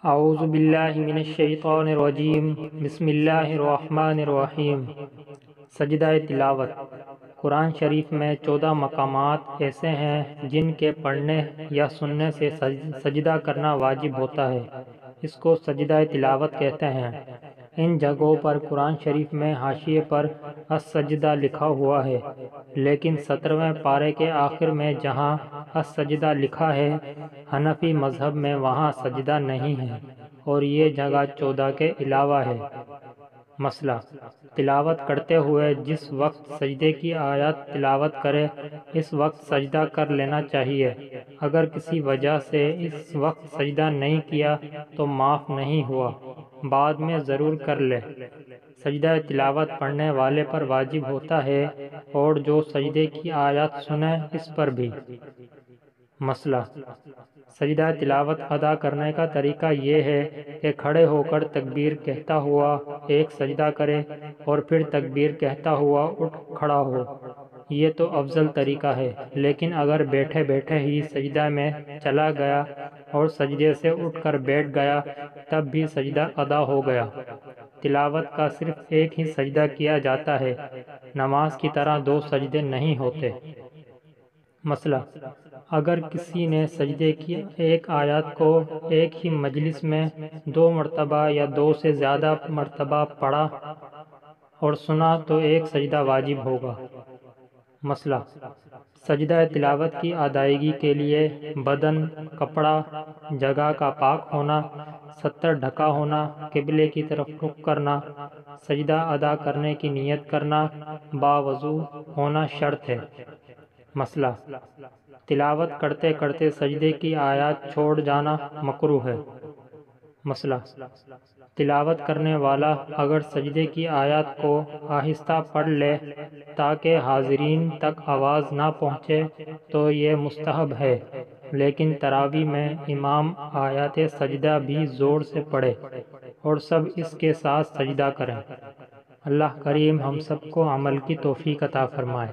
اعوذ باللہ من الشیطان الرجیم بسم اللہ الرحمن الرحیم۔ سجدہ تلاوت۔ قرآن شریف میں 14 مقامات ایسے ہیں جن کے پڑھنے یا سننے سے سجدہ کرنا واجب ہوتا ہے، اس کو سجدہ تلاوت کہتے ہیں۔ ان جگہوں پر قرآن شریف میں حاشیے پر السجدہ لکھا ہوا ہے، لیکن 17ویں پارے کے آخر میں جہاں السجدہ لکھا ہے حنفی مذہب میں وہاں سجدہ نہیں ہے، اور یہ جگہ 14 کے علاوہ ہے۔ مسئلہ: تلاوت کرتے ہوئے جس وقت سجدے کی آیات تلاوت کرے اس وقت سجدہ کر لینا چاہیے۔ اگر کسی وجہ سے اس وقت سجدہ نہیں کیا تو معاف نہیں ہوا، بعد میں ضرور کر لے۔ سجدہ تلاوت پڑھنے والے پر واجب ہوتا ہے، اور جو سجدے کی آیات سنے اس پر بھی۔ مسئلہ: سجدہ تلاوت ادا کرنے کا طریقہ یہ ہے کہ کھڑے ہو کر تکبیر کہتا ہوا ایک سجدہ کرے اور پھر تکبیر کہتا ہوا اٹھ کھڑا ہو۔ یہ تو افضل طریقہ ہے، لیکن اگر بیٹھے بیٹھے ہی سجدہ میں چلا گیا اور سجدے سے اٹھ کر بیٹھ گیا تب بھی سجدہ ادا ہو گیا۔ تلاوت کا صرف ایک ہی سجدہ کیا جاتا ہے، نماز کی طرح 2 سجدے نہیں ہوتے۔ مسئلہ: اگر کسی نے سجدے کی ایک آیات کو ایک ہی مجلس میں 2 مرتبہ یا 2 سے زیادہ مرتبہ پڑھا اور سنا تو ایک سجدہ واجب ہوگا۔ مسئلہ: سجدہ تلاوت کی ادائیگی کے لیے بدن، کپڑا، جگہ کا پاک ہونا، ستر ڈھکا ہونا، قبلے کی طرف رخ کرنا، سجدہ ادا کرنے کی نیت کرنا، باوضو ہونا شرط ہے۔ مسئلہ: تلاوت کرتے کرتے سجدے کی آیات چھوڑ جانا مکروہ ہے۔ مسئلہ: تلاوت کرنے والا اگر سجدے کی آیات کو آہستہ پڑھ لے تاکہ حاضرین تک آواز نہ پہنچے تو یہ مستحب ہے، لیکن تراویح میں امام آیات سجدہ بھی زور سے پڑھے اور سب اس کے ساتھ سجدہ کریں۔ اللہ کریم ہم سب کو عمل کی توفیق عطا فرمائے۔